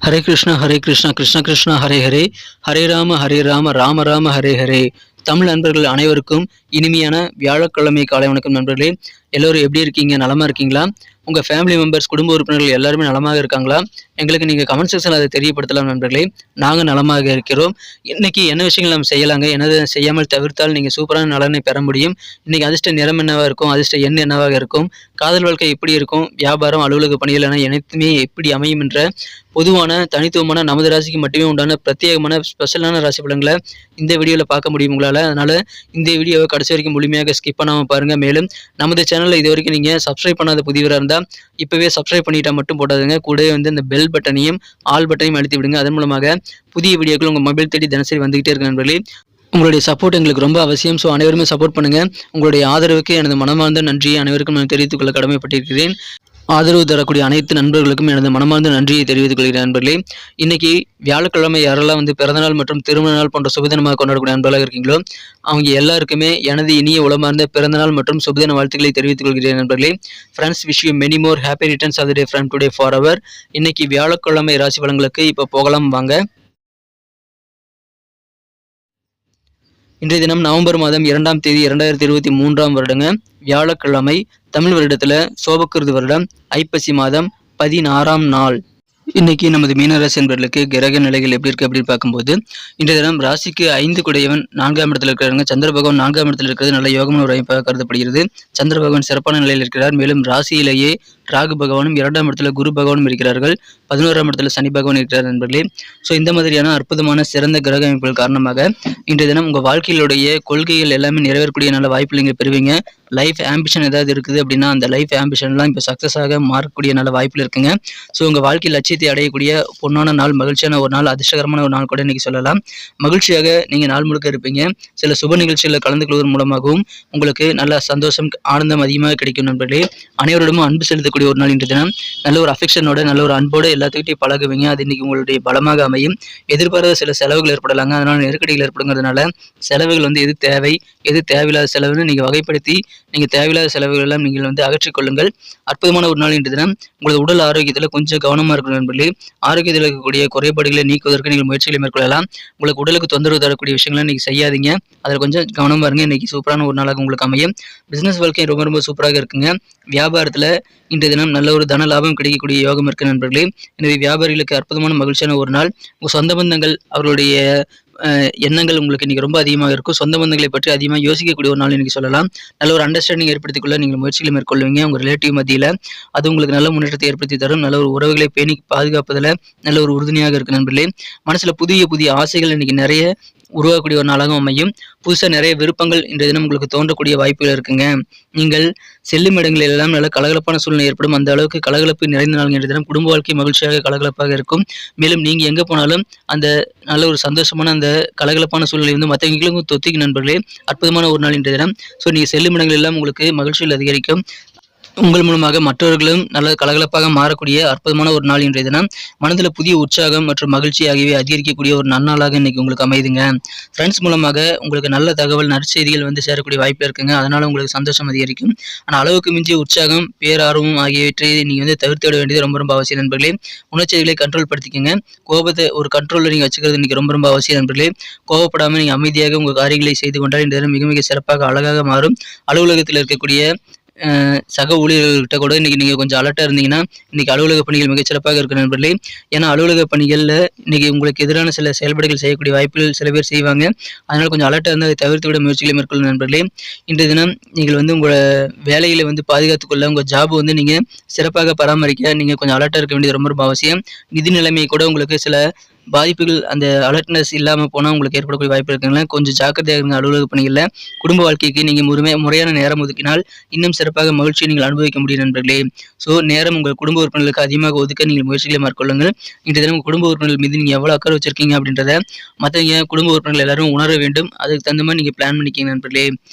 ஹரே கிருஷ்ணா கிருஷ்ண கிருஷ்ணா ஹரே ஹரே, ஹரே ராம ராம ராம ஹரே ஹரே. தமிழ் நண்பர்கள் அனைவருக்கும் இனிமையான வியாழக்கிழமை காலை வணக்கம் நண்பர்களே. எல்லோரும் எப்படி இருக்கீங்க? நலமா இருக்கீங்களா? உங்கள் ஃபேமிலி மெம்பர்ஸ், குடும்ப உறுப்பினர்கள் எல்லாருமே நலமாக இருக்காங்களா? எங்களுக்கு நீங்கள் கமெண்ட் செக்ஷனில் அதை தெரியப்படுத்தலாம் நண்பர்களே. நாங்கள் நலமாக இருக்கிறோம். இன்னைக்கு என்ன விஷயங்கள் நம்ம செய்யலாங்க, என்னது செய்யாமல் தவிர்த்தால் நீங்கள் சூப்பரான நலனை பெற முடியும்? இன்னைக்கு அதிர்ஷ்ட நிறம் என்னவாக இருக்கும், அதிர்ஷ்ட எண் என்னவாக இருக்கும், காதல் வாழ்க்கை எப்படி இருக்கும், வியாபாரம், அலுவலக பணிகள் என அனைத்துமே எப்படி அமையும் என்ற பொதுவான தனித்துவமான நமது ராசிக்கு மட்டுமே உண்டான பிரத்யேகமான ஸ்பெஷலான ராசி பலன்களை இந்த வீடியோவில் பார்க்க முடியும் உங்களால். அதனால் இந்த வீடியோவை கடைசி வரைக்கும் முழுமையாக ஸ்கிப் பண்ணாமல் பாருங்கள். மேலும் நமது சேனலில் இது வரைக்கும் நீங்கள் சப்ஸ்கிரைப் பண்ணாத புதியவராக இருந்தால் இப்போவே சப்ஸ்கிரைப் பண்ணிட்டா மட்டும் போடாதுங்க. கூடவே இந்த பெல் பட்டனையும் ஆல் பட்டனையும் அழுத்தி விடுங்க. அதன் மூலமாக புதிய வீடியோக்கள் உங்கள் மொபைல் தேடி தினசரி வந்துகிட்டே இருக்கு நண்பர்களே. உங்களுடைய சப்போர்ட் எங்களுக்கு ரொம்ப அவசியம். ஸோ அனைவருமே சப்போர்ட் பண்ணுங்கள். உங்களுடைய ஆதரவுக்கு எனது மனமார்ந்த நன்றியை அனைவருக்கும் நான் தெரிவித்துக் கொள்ள கடமைப்பட்டிருக்கிறேன். ஆதரவு தரக்கூடிய அனைத்து நண்பர்களுக்கும் எனது மனமார்ந்த நன்றியை தெரிவித்துக் கொள்கிறேன் நண்பர்களே. இன்னைக்கு வியாழக்கிழமை யாரெல்லாம் பிறந்தநாள் மற்றும் திருமண நாள் போன்ற சுபதினமாக கொண்டாடக்கூடிய நண்பர்களாக இருக்கீங்களோ அவங்க எல்லாருக்குமே எனது இனிய உளமார்ந்த பிறந்தநாள் மற்றும் சுபதின வாழ்த்துக்களை தெரிவித்துக் கொள்கிறேன் நண்பர்களே. Friends, wish you many more happy returns of the day from today for our. இன்னைக்கு வியாழக்கிழமை ராசி பலன்களுக்கு இப்போ போகலாம் வாங்க. இன்றைய தினம் நவம்பர் மாதம் 2ஆம் தேதி 2023 வருடங்க, வியாழக்கிழமை, தமிழ் வருடத்துல சோபக்கிருது வருடம், ஐப்பசி மாதம் 16ஆம் நாள். இன்னைக்கு நமது மீனராசி என்பவர்களுக்கு கிரக நிலைகள் எப்படி இருக்கு அப்படின்னு பார்க்கும்போது, இன்றைய தினம் ராசிக்கு 5 குடையவன் 4ஆம் இடத்துல இருக்கிறாங்க. சந்திர பகவான் 4ஆம் இடத்துல இருக்கிறது நல்ல யோகமான ஒரு அமைப்பாக கருதப்படுகிறது. சந்திர பகவான் சிறப்பான நிலையில் இருக்கிறார். மேலும் ராசியிலேயே ராகு பகவானும் 2ஆம் இடத்துல குரு பகவானும் இருக்கிறார்கள். 11ஆம் இடத்துல சனி பகவான் இருக்கிறார் நண்பர்களே. ஸோ இந்த மாதிரியான அற்புதமான சிறந்த கிரக அமைப்புகள் காரணமாக இன்றைய தினம் உங்கள் வாழ்க்கையிலுடைய கொள்கைகள் எல்லாமே நிறைவேறக்கூடிய நல்ல வாய்ப்பு நீங்கள் பெறுவீங்க. லைஃப் ஆம்பிஷன் ஏதாவது இருக்குது அப்படின்னா அந்த லைஃப் ஆம்பிஷன்லாம் இப்போ சக்ஸஸாக மாறக்கூடிய நல்ல வாய்ப்பில் இருக்குங்க. ஸோ உங்கள் வாழ்க்கை லட்சியத்தை அடையக்கூடிய பொன்னான நாள், மகிழ்ச்சியான ஒரு நாள், அதிர்ஷ்டகரமான ஒரு நாள் கூட இன்னைக்கு சொல்லலாம். மகிழ்ச்சியாக நீங்கள் நாள் முழுக்க இருப்பீங்க. சில சுப நிகழ்ச்சிகளில் கலந்து கொள்வதன் மூலமாகவும் உங்களுக்கு நல்ல சந்தோஷம், ஆனந்தம் அதிகமாக கிடைக்கும் நண்பர்களே. அனைவரிடமும் அன்பு செலுத்தக்கூடிய ஒரு நாள் இன்றைய தினம். நல்ல ஒரு அஃபெக்ஷனோட, நல்ல ஒரு அன்போடு எல்லாத்துக்கிட்டையும் பழகுவீங்க. அது இன்னைக்கு உங்களுடைய பலமாக அமையும். எதிர்பாராத சில செலவுகள் ஏற்படலாங்க. அதனால நெருக்கடிகள் ஏற்படுங்கிறதுனால செலவுகள் எது தேவை, எது தேவையில்லாத செலவுன்னு நீங்கள் வகைப்படுத்தி நீங்கள் தேவையில்லாத செலவுகள் எல்லாம் நீங்கள் அகற்றிக்கொள்ளுங்கள். அற்புதமான ஒரு நாள் இன்றைய தினம். உங்களது உடல் ஆரோக்கியத்தில் கொஞ்சம் கவனமாக இருக்கணும் நண்பர்களே. ஆரோக்கியத்தில் இருக்கக்கூடிய குறைபாடுகளை நீக்குவதற்கு நீங்கள் முயற்சிகளை மேற்கொள்ளலாம். உங்களுக்கு உடலுக்கு தொந்தரவு தரக்கூடிய விஷயங்களை நீங்கள் செய்யாதீங்க. அதில் கொஞ்சம் கவனமாக இருங்க. இன்னைக்கு சூப்பரான ஒரு நாளாக உங்களுக்கு அமையும். பிசினஸ் வாழ்க்கை ரொம்ப ரொம்ப சூப்பராக இருக்குங்க. வியாபாரத்தில் இன்றைய தினம் நல்ல ஒரு தன லாபம் கிடைக்கக்கூடிய யோகம் இருக்கு நண்பர்களே. எனவே வியாபாரிகளுக்கு அற்புதமான மகிழ்ச்சியான ஒரு நாள். உங்கள் சொந்த பந்தங்கள் அவர்களுடைய எண்ணங்கள் உங்களுக்கு இன்னைக்கு ரொம்ப அதிகமாக இருக்கும். சொந்த பந்தங்களை பற்றி அதிகமாக யோசிக்கக்கூடிய ஒரு நாள் இன்னைக்கு சொல்லலாம். நல்ல ஒரு அண்டர்ஸ்டாண்டிங் ஏற்படுத்திக்கொள்ள நீங்கள் முயற்சிகளை மேற்கொள்வீங்க. உங்கள் ரிலேட்டிவ் மத்தியில் அது உங்களுக்கு நல்ல முன்னேற்றத்தை ஏற்படுத்தி தரும். நல்ல ஒரு உறவுகளை பேணி பாதுகாப்பதில் நல்ல ஒரு உறுதுணையாக இருக்கு நண்பர்களே. மனசில் புதிய புதிய ஆசைகள் இன்னைக்கு நிறைய உருவாக்கக்கூடிய ஒரு நாளாக அமையும். புதுசாக நிறைய விருப்பங்கள் இன்றைய தினம் உங்களுக்கு தோன்றக்கூடிய வாய்ப்புகள் இருக்குங்க. நீங்கள் செல்லும் இடங்களில் எல்லாம் நல்ல கலகலப்பான சூழ்நிலை ஏற்படும். அந்த அளவுக்கு கலகலப்பு நிறைந்த நாள் இன்றைய தினம். குடும்ப வாழ்க்கை மகிழ்ச்சியாக கலகலப்பாக இருக்கும். மேலும் நீங்கள் எங்கே போனாலும் அந்த நல்ல ஒரு சந்தோஷமான அந்த கலகலப்பான சூழ்நிலை மற்றவங்களுக்கும் தொத்திக்கு நண்பர்களே. அற்புதமான ஒரு நாள் இன்றைய தினம். ஸோ நீங்கள் செல்லும் இடங்கள் எல்லாம் உங்களுக்கு மகிழ்ச்சிகள் அதிகரிக்கும். உங்கள் மூலமாக மற்றவர்களும் நல்ல கலகலப்பாக மாறக்கூடிய அற்புதமான ஒரு நாள் இன்றைய தினம். மனதில் புதிய உற்சாகம் மற்றும் மகிழ்ச்சி ஆகியவை அதிகரிக்கக்கூடிய ஒரு நன்னாளாக இன்னைக்கு உங்களுக்கு அமைதுங்க. ஃப்ரெண்ட்ஸ் மூலமாக உங்களுக்கு நல்ல தகவல், நற்செய்திகள் சேரக்கூடிய வாய்ப்பு இருக்குங்க. அதனால உங்களுக்கு சந்தோஷம் அதிகரிக்கும். ஆனால் அளவுக்கு மிஞ்சிய உற்சாகம், பேரார்வம் ஆகியவற்றை நீங்கள் தவிர்த்து விட வேண்டியது ரொம்ப ரொம்ப அவசியம் நண்பர்களே. உணர்ச்சிகளை கண்ட்ரோல் படுத்திக்கங்க. கோபத்தை ஒரு கண்ட்ரோலில் நீங்கள் வச்சுக்கிறது இன்னைக்கு ரொம்ப ரொம்ப அவசியம் நண்பர்களே. கோபப்படாமல் நீங்கள் அமைதியாக உங்கள் காரியங்களை செய்து கொண்டால் இந்த தினம் மிக மிக சிறப்பாக அழகாக மாறும். அலுவலகத்தில் இருக்கக்கூடிய சக ஊழியர்கள்கிட்ட கூட இன்னைக்கு நீங்கள் கொஞ்சம் அலர்ட்டாக இருந்தீங்கன்னா இன்னைக்கு அலுவலக பணிகள் மிகச்சிறப்பாக இருக்கு நண்பர்களே. ஏன்னா அலுவலக பணிகளில் இன்னைக்கு உங்களுக்கு எதிரான சில செயல்பாடுகள் செய்யக்கூடிய வாய்ப்புகள் சில பேர் செய்வாங்க. அதனால் கொஞ்சம் அலர்ட்டாக இருந்தால் அதை தவிர்த்து விட முயற்சிகளை மேற்கொள்ளும் நண்பர்களே. இன்றைய தினம் நீங்கள் உங்களோட வேலைகளை பாதுகாத்துக்கொள்ள, உங்கள் ஜாப் நீங்கள் சிறப்பாக பராமரிக்க நீங்கள் கொஞ்சம் அலர்ட்டாக இருக்க வேண்டியது ரொம்ப ரொம்ப அவசியம். நிதி நிலைமை கூட உங்களுக்கு சில பாதிப்புகள், அந்த அலர்ட்னஸ் இல்லாமல் போனால் உங்களுக்கு ஏற்படக்கூடிய வாய்ப்பு இருக்குங்களா. கொஞ்சம் ஜாக்கிரதையாக இருங்க அலுவலக பணிகளில். குடும்ப வாழ்க்கைக்கு நீங்கள் முறையான நேரம் ஒதுக்கினால் இன்னும் சிறப்பாக மகிழ்ச்சியை நீங்கள் அனுபவிக்க முடியும் நண்பர்களே. ஸோ நேரம் உங்கள் குடும்ப உறுப்பினர்களுக்கு அதிகமாக ஒதுக்க நீங்கள் முயற்சிகளை மேற்கொள்ளுங்கள். இன்றைய தினம் உங்கள் குடும்ப உறுப்பினர்கள் மீது நீங்கள் எவ்வளோ அக்கறை வச்சிருக்கீங்க அப்படின்றத மற்றவங்க குடும்ப உறுப்பினர்கள் எல்லாரும் உணர வேண்டும். அதுக்கு தகுந்த மாதிரி நீங்கள் பிளான் பண்ணிக்கிங்க நண்பர்களே.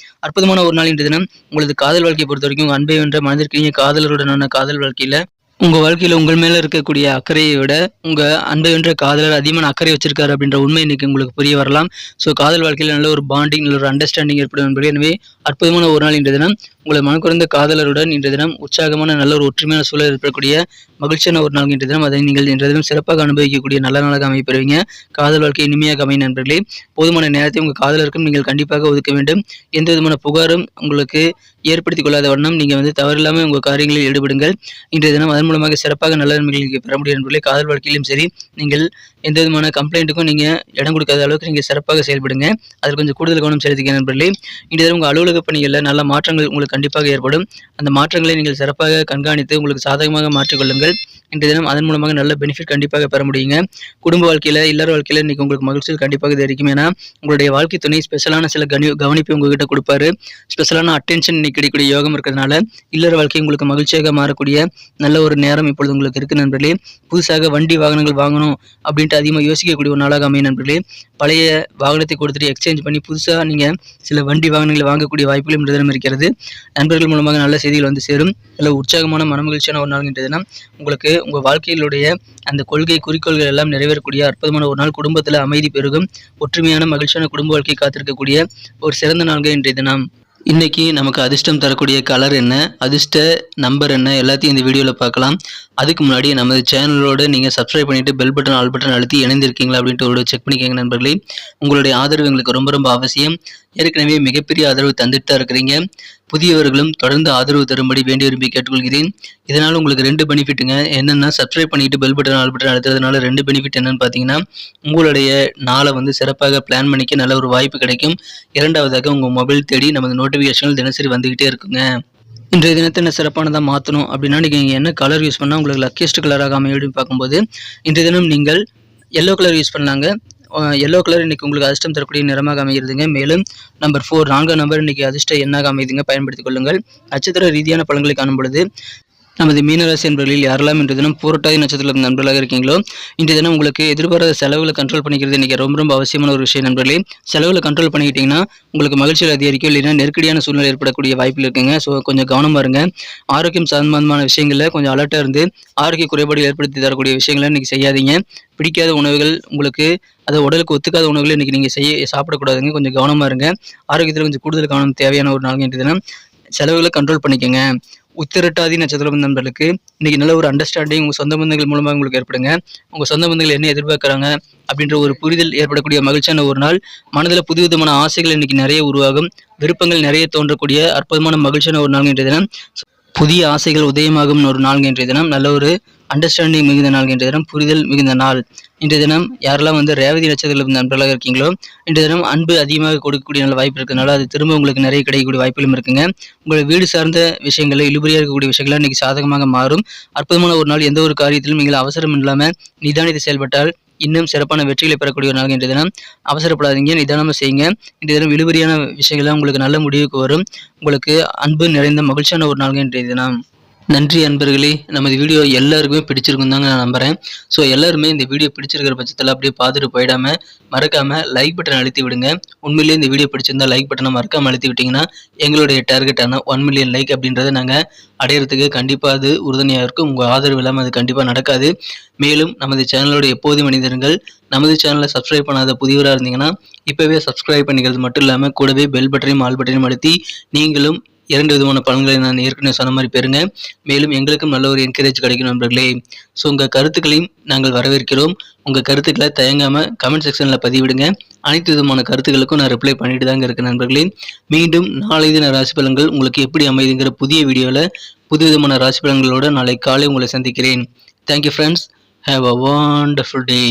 அற்புதமான ஒரு நாள் இன்றைய தினம். உங்களது காதல் வாழ்க்கையை பொறுத்த வரைக்கும் உங்கள் அன்பை வென்ற மனதிற்கினிய காதலருடனான காதல் வாழ்க்கையில் உங்க வாழ்க்கையில உங்கள் மேல இருக்கக்கூடிய அக்கறையை விட, உங்க அன்பு என்ற காதலர் அதிகமான அக்கறை வச்சிருக்காரு அப்படின்ற உண்மை இன்னைக்கு உங்களுக்கு புரிய வரலாம். காதல் வாழ்க்கையில நல்ல ஒரு பாண்டிங், நல்ல ஒரு அண்டர்ஸ்டாண்டிங் ஏற்படும் நண்பர்களே. எனவே அற்புதமான ஒரு நாள் இன்றைய தினம். உங்களை மனக்குறைந்த காதலருடன் இன்றைய தினம் உற்சாகமான நல்ல ஒரு ஒற்றுமையான சூழல் ஏற்படக்கூடிய மகிழ்ச்சியான ஒரு நாள் இன்றைய தினம். அதை நீங்கள் இன்றைய தினம் சிறப்பாக அனுபவிக்கக்கூடிய நல்ல நாளாக அமைப்பெறுவீங்க. காதல் வாழ்க்கை இனிமையாக அமையும் நண்பர்களே. போதுமான நேரத்தை உங்க காதலருக்கும் நீங்கள் கண்டிப்பாக ஒதுக்க வேண்டும். எந்த விதமான புகாரும் உங்களுக்கு ஏற்படுத்திக் கொள்ளாத வண்ணம் நீங்க தவறில்லாமல் உங்க காரியங்களில் ஈடுபடுங்கள். இன்றைய தினம் அதன் மூலமாக சிறப்பாக நல்ல நன்மைகள் நீங்க பெற முடியும் நண்பர்களே. காதல் வாழ்க்கையிலும் சரி, நீங்கள் எந்த விதமான கம்ப்ளைண்ட்டுக்கும் நீங்க இடம் கொடுக்காத அளவுக்கு நீங்க சிறப்பாக செயல்படுங்க. அதில் கொஞ்சம் கூடுதல் கவனம் செலுத்திக்க நண்பர்களே. இன்றைய தினம் உங்க அலுவலக பணிகளில் நல்ல மாற்றங்கள் உங்களுக்கு கண்டிப்பாக ஏற்படும். அந்த மாற்றங்களை நீங்கள் சிறப்பாக கண்காணித்து உங்களுக்கு சாதகமாக மாற்றிக்கொள்ளுங்கள். இன்றைய தினம் அதன் மூலமாக நல்ல பெனிஃபிட் கண்டிப்பாக பெற முடியுங்க. குடும்ப வாழ்க்கையில, இல்லற வாழ்க்கையில இன்னைக்கு உங்களுக்கு மகிழ்ச்சிகள் கண்டிப்பாக தெரிவிக்கும். ஏன்னா உங்களுடைய வாழ்க்கை துணை ஸ்பெஷலான சில கவனிப்பு உங்ககிட்ட கொடுப்பாரு. ஸ்பெஷலான அட்டென்ஷன் இன்னைக்கு கிடைக்கக்கூடிய யோகம் இருக்கிறதுனால இல்லற வாழ்க்கை உங்களுக்கு மகிழ்ச்சியாக மாறக்கூடிய நல்ல ஒரு நேரம் இப்பொழுது உங்களுக்கு இருக்கு நண்பர்களே. புதுசாக வண்டி வாகனங்கள் வாங்கணும் அப்படின்ட்டு அதிகமாக யோசிக்கக்கூடிய ஒரு நாளாக அமையும் நண்பர்களே. பழைய வாகனத்தை கொடுத்துட்டு எக்ஸ்சேஞ்ச் பண்ணி புதுசாக நீங்க சில வண்டி வாகனங்களை வாங்கக்கூடிய வாய்ப்புகள் இன்றைய தினம் இருக்கிறது. நண்பர்கள் மூலமாக நல்ல செய்திகள் வந்து சேரும். நல்ல உற்சாகமான மனமகிழ்ச்சியான ஒரு நாள் இன்றைய தினம். உங்களுக்கு உங்க வாழ்க்கையிலுடைய அந்த குறிக்கோள்கள் எல்லாம் நிறைவேறக்கூடிய அற்புதமான ஒரு நாள். குடும்பத்தில் அமைதி பெருகும். ஒற்றுமையான மகிழ்ச்சியான குடும்ப வாழ்க்கை காத்திருக்கக்கூடிய ஒரு சிறந்த நாள்கள் இன்றைய தினம். இன்னைக்கு நமக்கு அதிர்ஷ்டம் தரக்கூடிய கலர் என்ன, அதிர்ஷ்ட நம்பர் என்ன, எல்லாத்தையும் இந்த வீடியோவில் பார்க்கலாம். அதுக்கு முன்னாடி நமது சேனலோடு நீங்கள் சப்ஸ்கிரைப் பண்ணிவிட்டு பெல் பட்டன் ஆல் பட்டன் அழுத்தி இணைந்திருக்கீங்களா அப்படின்ட்டு ஒரு செக் பண்ணிக்கோங்க நண்பர்களே. உங்களுடைய ஆதரவு எங்களுக்கு ரொம்ப ரொம்ப அவசியம். ஏற்கனவே மிகப்பெரிய ஆதரவு தந்துட்டு தான் இருக்கிறீங்க. புதியவர்களும் தொடர்ந்து ஆதரவு தரும்படி வேண்டி விரும்பி கேட்டுக்கொள்கிறேன். இதனால் உங்களுக்கு 2 பெனிஃபிட்டுங்க. என்னென்னா, சப்ஸ்கிரைப் பண்ணிட்டு பெல் பட்டன் ஆல் பட்டன் அழுத்துறதுனால 2 பெனிஃபிட் என்னன்னு பார்த்தீங்கன்னா, உங்களுடைய நாளை சிறப்பாக பிளான் பண்ணிக்க நல்ல ஒரு வாய்ப்பு கிடைக்கும். இரண்டாவதாக உங்கள் மொபைல் தேடி நமது நோட்டிஃபிகேஷன்கள் தினசரி வந்துகிட்டே இருக்குங்க. இன்றைய தினத்தை என்ன சிறப்பானதாக மாற்றணும் அப்படின்னா, நீங்கள் என்ன கலர் யூஸ் பண்ணால் உங்களுக்கு லக்கியஸ்ட் கலராக அமையும் அப்படின்னு பார்க்கும்போது, இன்றைய தினம் நீங்கள் எல்லோ கலர் யூஸ் பண்ணலாங்க. எல்லோ கலர் இன்னைக்கு உங்களுக்கு அதிர்ஷ்டம் தரக்கூடிய நிறமாக அமைகிறதுங்க. மேலும் நம்பர் 4 4ஆம் நம்பர் இன்னைக்கு அதிர்ஷ்ட எண்ணாக அமைதுங்க. பயன்படுத்திக் கொள்ளுங்கள். நட்சத்திர ரீதியான பலன்களை காணும் பொழுது நமது மீனராசி என்பர்களில் யாரெல்லாம் இன்றைய தினம் பூரட்டாதி நட்சத்திரத்தில் நண்பர்களாக இருக்கீங்களோ, இன்றைய தினம் உங்களுக்கு எதிர்பாராத செலவுகளை கண்ட்ரோல் பண்ணிக்கிறது இன்னைக்கு ரொம்ப ரொம்ப அவசியமான ஒரு விஷயம் நண்பர்களே. செலவுகளை கண்ட்ரோல் பண்ணிக்கிட்டீங்கன்னா உங்களுக்கு மகிழ்ச்சியில் அதிகரிக்கும். இல்லைன்னா நெருக்கடியான சூழ்நிலை ஏற்படக்கூடிய வாய்ப்பில் இருக்குங்க. கொஞ்சம் கவனமாக இருங்க. ஆரோக்கியம் சம்பந்தமான விஷயங்களில் கொஞ்சம் அலர்ட்டாக இருந்து ஆரோக்கிய குறைபாடு ஏற்படுத்தி தரக்கூடிய விஷயங்களை இன்னைக்கு செய்யாதீங்க. பிடிக்காத உணவுகள், உங்களுக்கு அது உடலுக்கு ஒத்துக்காத உணவுகளை இன்னைக்கு நீங்கள் சாப்பிடக்கூடாதுங்க. கொஞ்சம் கவனமாக இருங்க. ஆரோக்கியத்தில் கொஞ்சம் கூடுதல் கவனம் தேவையான ஒரு நாள் இன்றைய தினம். செலவுகளை கண்ட்ரோல் பண்ணிக்கோங்க. உத்திரட்டாதி நட்சத்திரம் நண்பர்களுக்கு இன்னைக்கு நல்ல ஒரு அண்டர்ஸ்டாண்டிங் உங்கள் சொந்த பந்தங்கள் மூலமாக உங்களுக்கு ஏற்படுங்க. உங்கள் சொந்த பந்தங்கள் என்ன எதிர்பார்க்குறாங்க அப்படின்ற ஒரு புரிதல் ஏற்படக்கூடிய மகிழ்ச்சியான ஒரு நாள். மனதில் புதுவிதமான ஆசைகள் இன்னைக்கு நிறைய உருவாகும். விருப்பங்கள் நிறைய தோன்றக்கூடிய அற்புதமான மகிழ்ச்சியான ஒரு நாள் இன்றைய தினம். புதிய ஆசைகள் உதயமாகும் ஒரு நாள் இன்றைய தினம். நல்ல ஒரு அண்டர்ஸ்டாண்டிங் மிகுந்த நாள் இன்றைய தினம். புரிதல் மிகுந்த நாள் இன்றைய தினம். யாரெல்லாம் ரேவதி நட்சத்திரத்தில் நண்பர்களாக இருக்கீங்களோ, இன்றைய தினம் அன்பு அதிகமாக கொடுக்கக்கூடிய நல்ல வாய்ப்பு இருக்கிறதுனால அது திரும்ப உங்களுக்கு நிறைய கிடைக்கக்கூடிய வாய்ப்புகளும் இருக்குங்க. உங்களுடைய வீடு சார்ந்த விஷயங்களில் இழுபறியாக இருக்கக்கூடிய விஷயங்கள் இன்னைக்கு சாதகமாக மாறும். அற்புதமான ஒரு நாள். எந்த ஒரு காரியத்திலும் நீங்கள் அவசரம் இல்லாமல் நிதானித்து செயல்பட்டால் இன்னும் சிறப்பான வெற்றிகளை பெறக்கூடிய ஒரு நாள் இன்றைய தினம். அவசரப்படாதீங்க, நிதானமாக செய்யுங்க. இன்றைய தினம் இழுபறியான விஷயங்கள்லாம் உங்களுக்கு நல்ல முடிவுக்கு வரும். உங்களுக்கு அன்பு நிறைந்த மகிழ்ச்சியான ஒரு நாள் இன்றைய தினம். நன்றி அன்பர்களே. நமது வீடியோ எல்லாருக்குமே பிடிச்சிருக்கும் தாங்க நான் நம்புகிறேன். எல்லாருமே இந்த வீடியோ பிடிச்சிருக்கிற பட்சத்தில் அப்படியே பார்த்துட்டு போயிடாமல் மறக்காமல் லைக் பட்டன் அழுத்தி விடுங்க. உண்மையிலேயே இந்த வீடியோ பிடிச்சிருந்தா லைக் பட்டனை மறக்காமல் அழுத்தி விட்டிங்கன்னா எங்களுடைய டார்கெட்டான 1 மில்லியன் லைக் அப்படின்றத நாங்கள் அடையிறதுக்கு கண்டிப்பாக அது உறுதுணையாக இருக்கும். உங்கள் ஆதரவு இல்லாமல் அது கண்டிப்பாக நடக்காது. மேலும் நமது சேனலோட எப்போதும் மனிதர்கள் நமது சேனலை சப்ஸ்கிரைப் பண்ணாத புதியவராக இருந்தீங்கன்னா இப்போவே சப்ஸ்கிரைப் பண்ணிக்கிறது மட்டும் இல்லாமல் கூடவே பெல் பட்டனையும் ஆல் பட்டனையும் அழுத்தி நீங்களும் 2 விதமான பலன்களை நான் ஏற்கனவே சொன்ன மாதிரி பெறுங்க. மேலும் எங்களுக்கும் நல்ல ஒரு என்கரேஜ் கிடைக்கும் நண்பர்களே. உங்கள் கருத்துக்களையும் நாங்கள் வரவேற்கிறோம். உங்கள் கருத்துக்களை தயங்காமல் கமெண்ட் செக்ஷனில் பதிவிடுங்க. அனைத்து விதமான கருத்துக்களுக்கும் நான் ரிப்ளை பண்ணிட்டு தாங்க இருக்கேன் நண்பர்களே. மீண்டும் நாளை தின ராசி பலன்கள் உங்களுக்கு எப்படி அமைதுங்கிற புதிய வீடியோவில் புது விதமான ராசி பலன்களோடு நாளை காலை உங்களை சந்திக்கிறேன். Thank you friends. Have a wonderful day.